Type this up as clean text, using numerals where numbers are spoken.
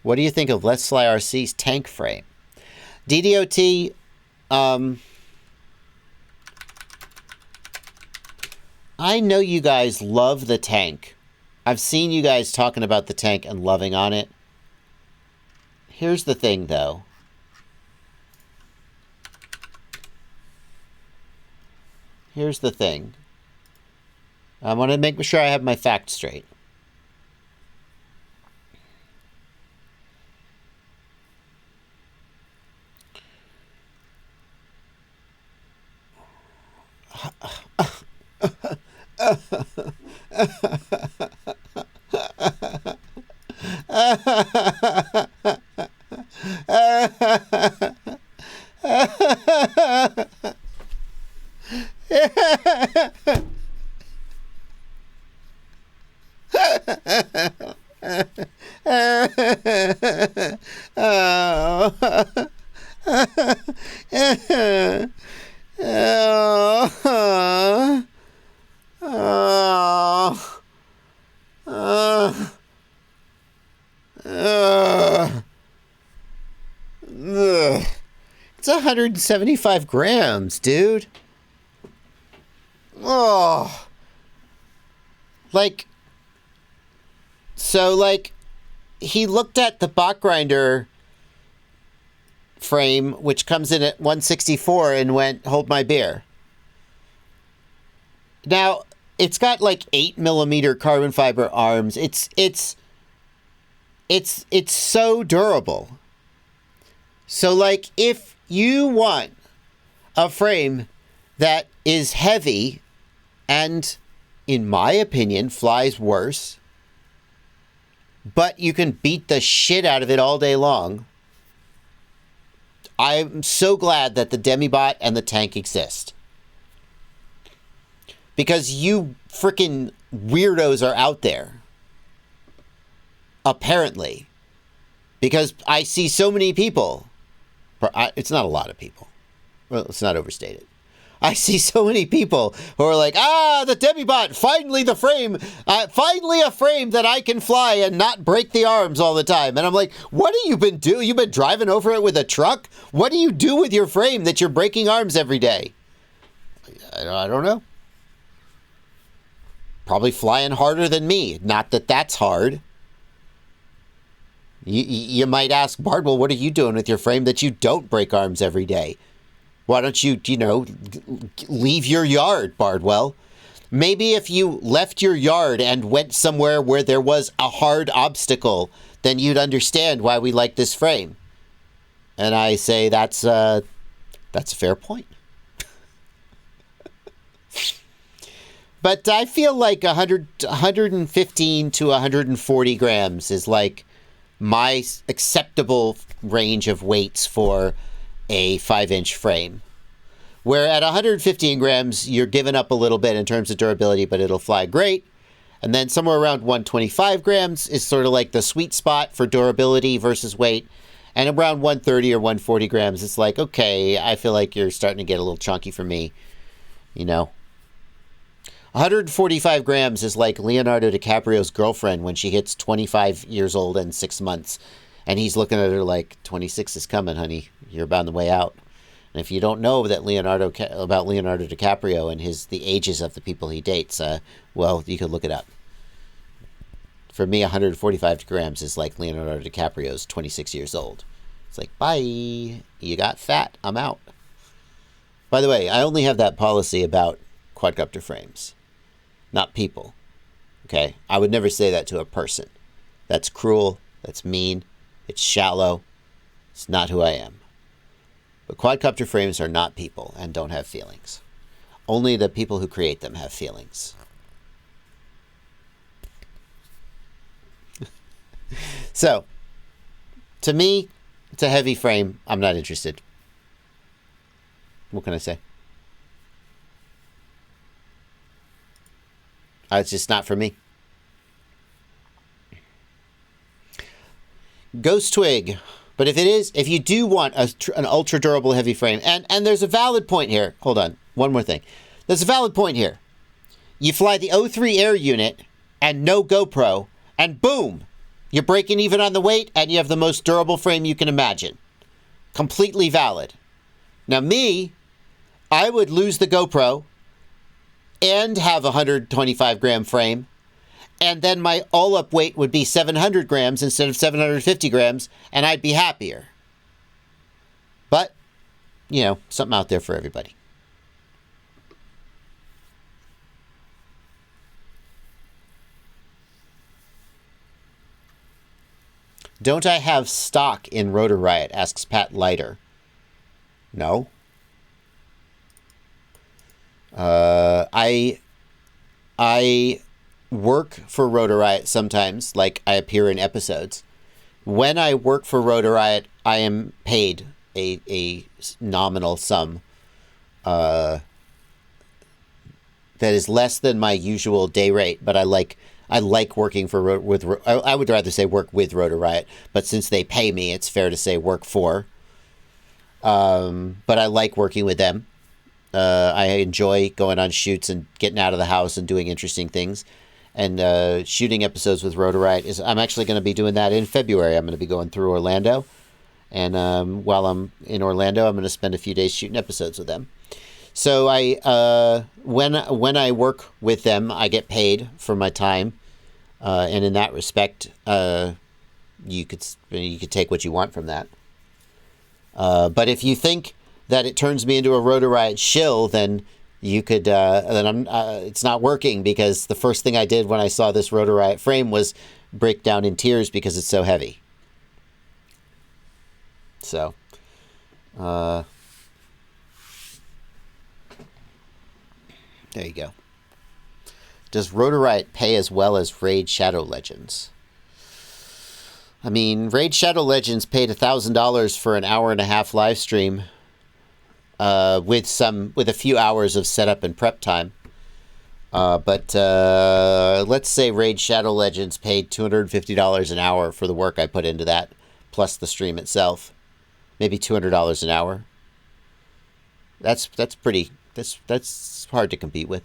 What do you think of LetsFlyRC's Tanq frame? DDOT, I know you guys love the Tanq. I've seen you guys talking about the Tanq and loving on it. Here's the thing, though. Here's the thing. I want to make sure I have my facts straight. It's 175 grams, dude. Oh. Like, so, like, he looked at the bot grinder frame, which comes in at 164, and went, hold my beer. Now, it's got, like, 8mm carbon fiber arms. It's so durable. So, like, if you want a frame that is heavy and, in my opinion, flies worse, but you can beat the shit out of it all day long, I'm so glad that the Demibot and the Tanq exist. Because you freaking weirdos are out there. Apparently. Because I see so many people. It's not a lot of people. Well, let's not overstate it. I see so many people who are like, the Demibot, finally the frame, finally a frame that I can fly and not break the arms all the time. And I'm like, what have you been doing? You've been driving over it with a truck? What do you do with your frame that you're breaking arms every day? I don't know. Probably flying harder than me. Not that that's hard. You might ask, Bardwell, what are you doing with your frame that you don't break arms every day? Why don't you, leave your yard, Bardwell? Maybe if you left your yard and went somewhere where there was a hard obstacle, then you'd understand why we like this frame. And I say that's a fair point. But I feel like 115 to 140 grams is like my acceptable range of weights for a 5-inch frame. Where at 115 grams, you're giving up a little bit in terms of durability, but it'll fly great. And then somewhere around 125 grams is sort of like the sweet spot for durability versus weight. And around 130 or 140 grams, it's like, okay, I feel like you're starting to get a little chunky for me, 145 grams is like Leonardo DiCaprio's girlfriend when she hits 25 years old and 6 months. And he's looking at her like, 26 is coming, honey. You're about on the way out. And if you don't know that about Leonardo DiCaprio and the ages of the people he dates, well, you could look it up. For me, 145 grams is like Leonardo DiCaprio's 26 years old. It's like, bye. You got fat. I'm out. By the way, I only have that policy about quadcopter frames. Not people. Okay? I would never say that to a person. That's cruel. That's mean. It's shallow. It's not who I am. But quadcopter frames are not people and don't have feelings. Only the people who create them have feelings. So, to me, it's a heavy frame. I'm not interested. What can I say? It's just not for me. Ghost Twig. But if you do want an ultra durable heavy frame, and there's a valid point here. Hold on, one more thing. There's a valid point here. You fly the O3 Air unit and no GoPro, and boom, You're breaking even on the weight, and you have the most durable frame you can imagine. Completely valid. Now me, I would lose the GoPro and have a 125 gram frame, and then my all-up weight would be 700 grams instead of 750 grams, and I'd be happier. But, you know, something out there for everybody. Don't I have stock in Rotor Riot? Asks Pat Leiter. No. I work for Rotor Riot sometimes, like I appear in episodes. When I work for Rotor Riot, I am paid a nominal sum that is less than my usual day rate, but I like working for I would rather say work with Rotor Riot, but since they pay me, it's fair to say work for. But I like working with them. I enjoy going on shoots and getting out of the house and doing interesting things. And shooting episodes with Rotor Riot I'm actually going to be doing that in February. I'm going to be going through Orlando. And while I'm in Orlando, I'm going to spend a few days shooting episodes with them. So when I work with them, I get paid for my time. And in that respect, you could take what you want from that. But if you think that it turns me into a Rotor Riot shill, then you could it's not working, because the first thing I did when I saw this Rotor Riot frame was break down in tears because it's so heavy. So, there you go. Does Rotor Riot pay as well as Raid Shadow Legends? I mean, Raid Shadow Legends paid $1,000 for an hour-and-a-half live stream, with a few hours of setup and prep time. But let's say Raid Shadow Legends paid $250 an hour for the work I put into that, plus the stream itself. Maybe $200 an hour. That's hard to compete with.